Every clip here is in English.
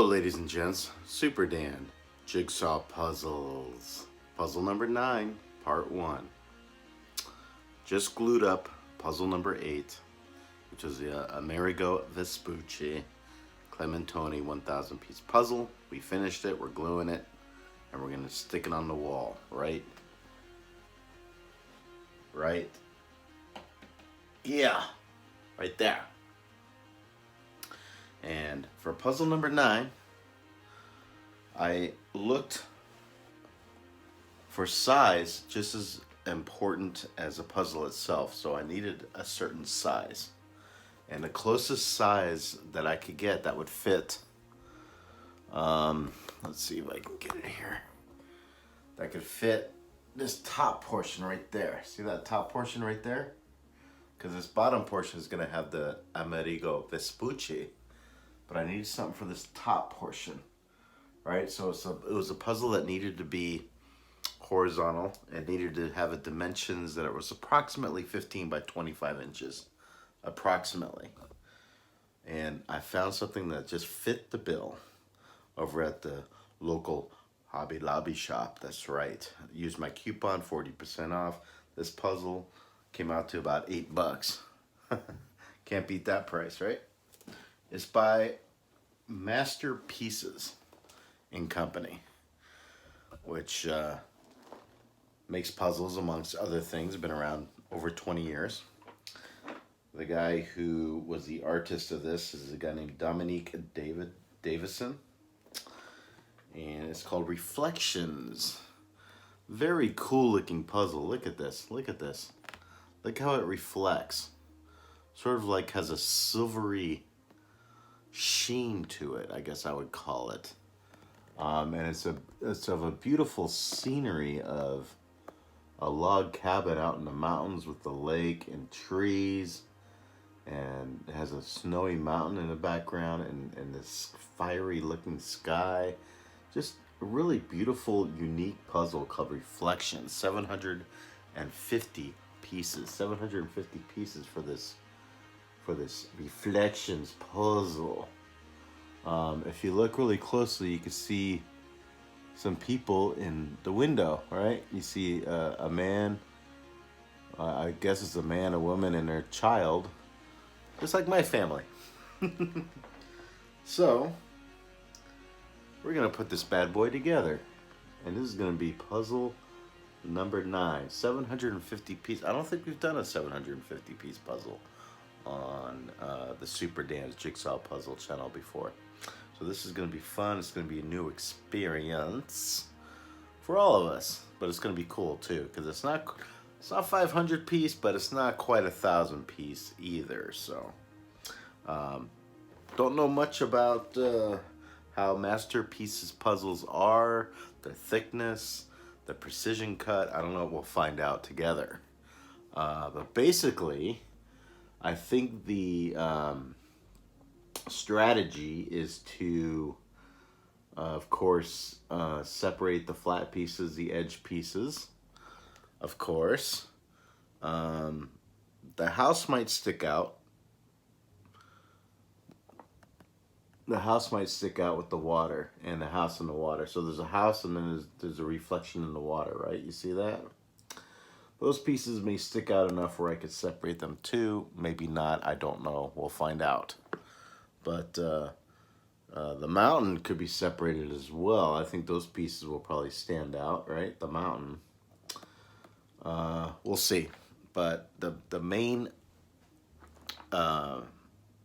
ladies and gents, Superdan, Jigsaw Puzzles. Puzzle number 9, part 1. Just glued up puzzle number 8, which is the Amerigo Vespucci Clementoni 1,000 piece puzzle. We finished it, we're gluing it, and we're gonna stick it on the wall, right? Yeah, right there. And for puzzle number 9, I looked for size just as important as a puzzle itself, so I needed a certain size. And the closest size that I could get that would fit, let's see if I can get it here, that could fit this top portion right there. See that top portion right there? Because this bottom portion is going to have the Amerigo Vespucci, but I needed something for this top portion, right? So it was a puzzle that needed to be horizontal and needed to have a dimensions that it was approximately 15 by 25 inches, approximately. And I found something that just fit the bill over at the local Hobby Lobby shop. That's right. I used my coupon, 40% off. This puzzle came out to about $8. Can't beat that price, right? It's by Masterpieces and Company, which makes puzzles amongst other things. Been around over 20 years. The guy who was the artist of this is a guy named Dominique Davison, and it's called Reflections. Very cool looking puzzle. Look at this. Look at this. Look how it reflects. Sort of like has a silvery sheen to it, I guess I would call it. And it's of a beautiful scenery of a log cabin out in the mountains with the lake and trees, and it has a snowy mountain in the background and this fiery looking sky. Just a really beautiful, unique puzzle called Reflections. 750 pieces. 750 pieces for this Reflections puzzle. If you look really closely, you can see some people in the window, right? You see a man, I guess it's a man, a woman, and their child, just like my family. So, we're gonna put this bad boy together. And this is gonna be puzzle number 9, 750 pieces. I don't think we've done a 750 piece puzzle on the Superdan's Jigsaw Puzzle channel before. So this is going to be fun. It's going to be a new experience for all of us, but it's going to be cool too, because it's not 500 piece, but it's not quite 1,000 piece either. So don't know much about how Masterpieces puzzles are, their thickness, the precision cut. I don't know. We'll find out together. But basically, I think the strategy is to, of course, separate the flat pieces, the edge pieces. Of course, the house might stick out. The house might stick out with the water, and the house and the water. So there's a house, and then there's a reflection in the water, right? You see that? Those pieces may stick out enough where I could separate them too. Maybe not. I don't know. We'll find out. But the mountain could be separated as well. I think those pieces will probably stand out, right? The mountain. We'll see. But the main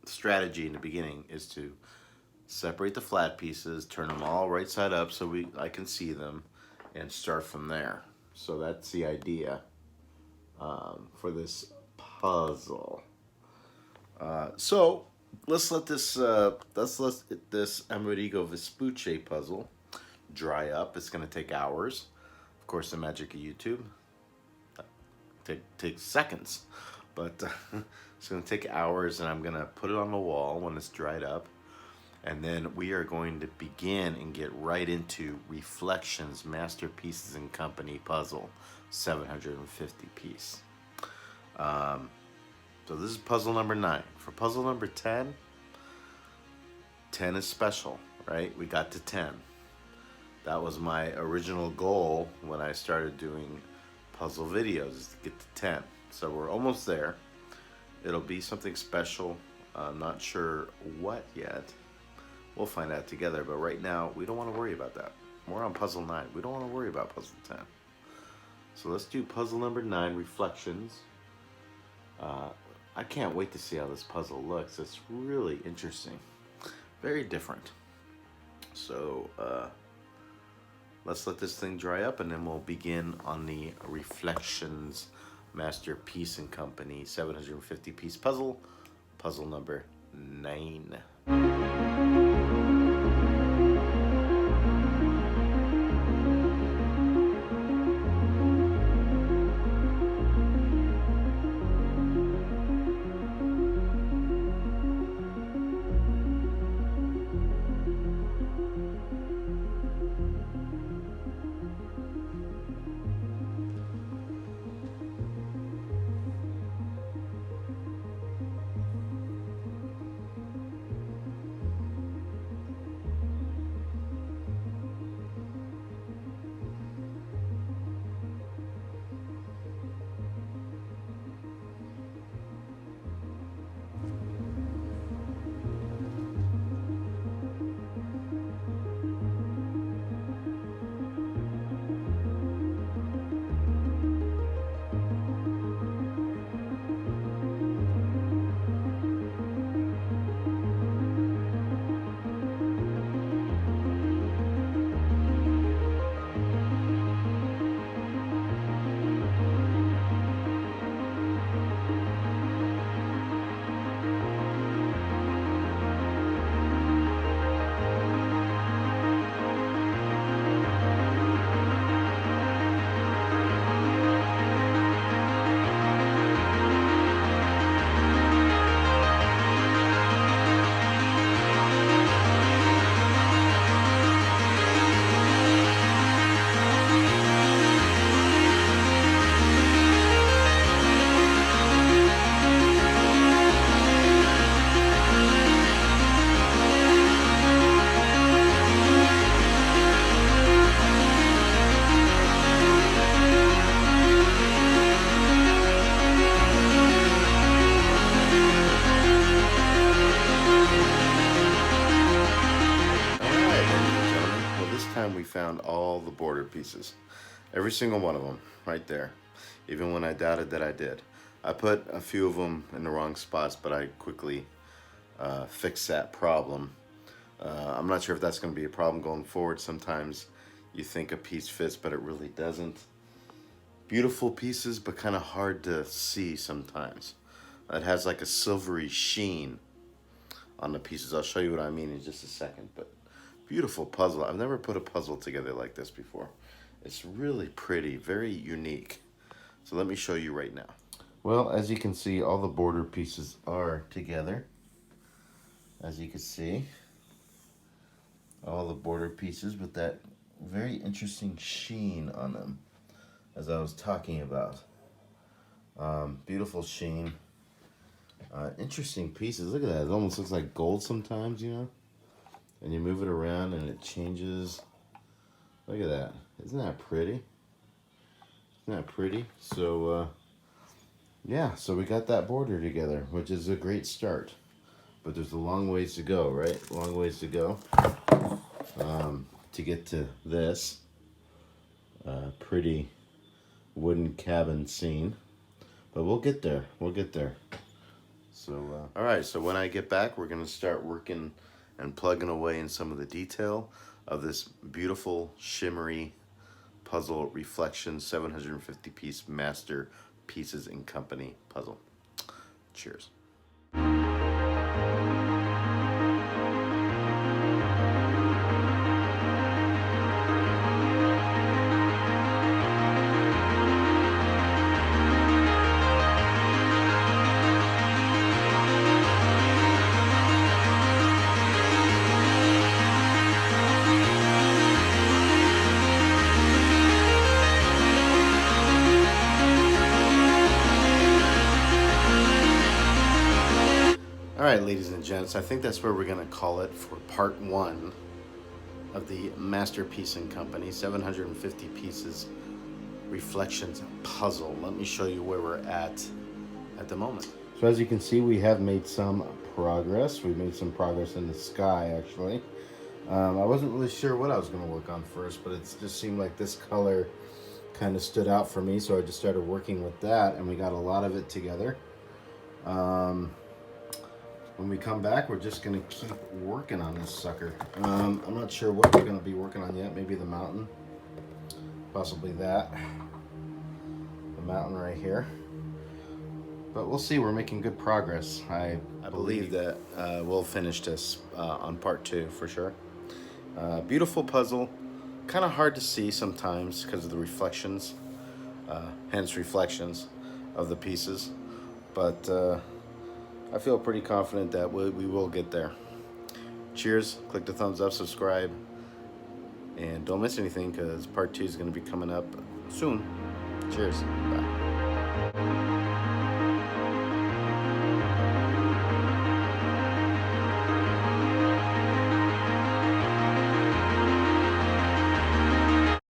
strategy in the beginning is to separate the flat pieces, turn them all right side up so I can see them, and start from there. So that's the idea for this puzzle. So let's let this Amerigo Vespucci puzzle dry up. It's going to take hours. Of course, the magic of YouTube takes seconds, but it's going to take hours, and I'm going to put it on the wall when it's dried up. And then we are going to begin and get right into Reflections Masterpieces and Company puzzle, 750 piece. So this is puzzle number 9. For puzzle number 10, 10 is special, right? We got to 10. That was my original goal when I started doing puzzle videos, is to get to 10. So we're almost there. It'll be something special. I'm not sure what yet. We'll find out together, but right now we don't want to worry about that. We're on puzzle 9. We don't want to worry about puzzle 10. So let's do puzzle number 9, Reflections. I can't wait to see how this puzzle looks. It's really interesting. Very different. So let's let this thing dry up and then we'll begin on the Reflections Masterpiece and Company 750 piece puzzle. Puzzle number 9. We found all the border pieces, every single one of them right there, even when I doubted that I did. I put a few of them in the wrong spots, but I quickly fixed that problem. I'm not sure if that's going to be a problem going forward. Sometimes you think a piece fits, but it really doesn't. Beautiful pieces, but kind of hard to see sometimes. It has like a silvery sheen on the pieces. I'll show you what I mean in just a second, but beautiful puzzle. I've never put a puzzle together like this before. It's really pretty, very unique. So let me show you right now. Well, as you can see, all the border pieces are together. As you can see, all the border pieces with that very interesting sheen on them, as I was talking about. Beautiful sheen. Interesting pieces. Look at that. It almost looks like gold sometimes, you know? And you move it around and it changes. Look at that. Isn't that pretty? Isn't that pretty? So, yeah, so we got that border together, which is a great start. But there's a long ways to go, right? Long ways to go to get to this pretty wooden cabin scene. But we'll get there. We'll get there. So, all right, so when I get back, we're going to start working and plugging away in some of the detail of this beautiful shimmery puzzle Reflection 750 piece master pieces and company puzzle. Cheers. All right, ladies and gents, I think that's where we're going to call it for part 1 of the Masterpiece and Company 750 pieces reflections puzzle. Let me show you where we're at the moment. So as you can see, we have made some progress. We made some progress in the sky, actually. I wasn't really sure what I was going to work on first, but it just seemed like this color kind of stood out for me, so I just started working with that, and we got a lot of it together. When we come back, we're just going to keep working on this sucker. I'm not sure what we're going to be working on yet. Maybe the mountain, possibly that, the mountain right here. But we'll see. We're making good progress. I believe that we'll finish this on part 2 for sure. Beautiful puzzle. Kind of hard to see sometimes because of the reflections, hence reflections of the pieces. But I feel pretty confident that we will get there. Cheers. Click the thumbs up, subscribe, and don't miss anything because part 2 is going to be coming up soon. Cheers. Bye.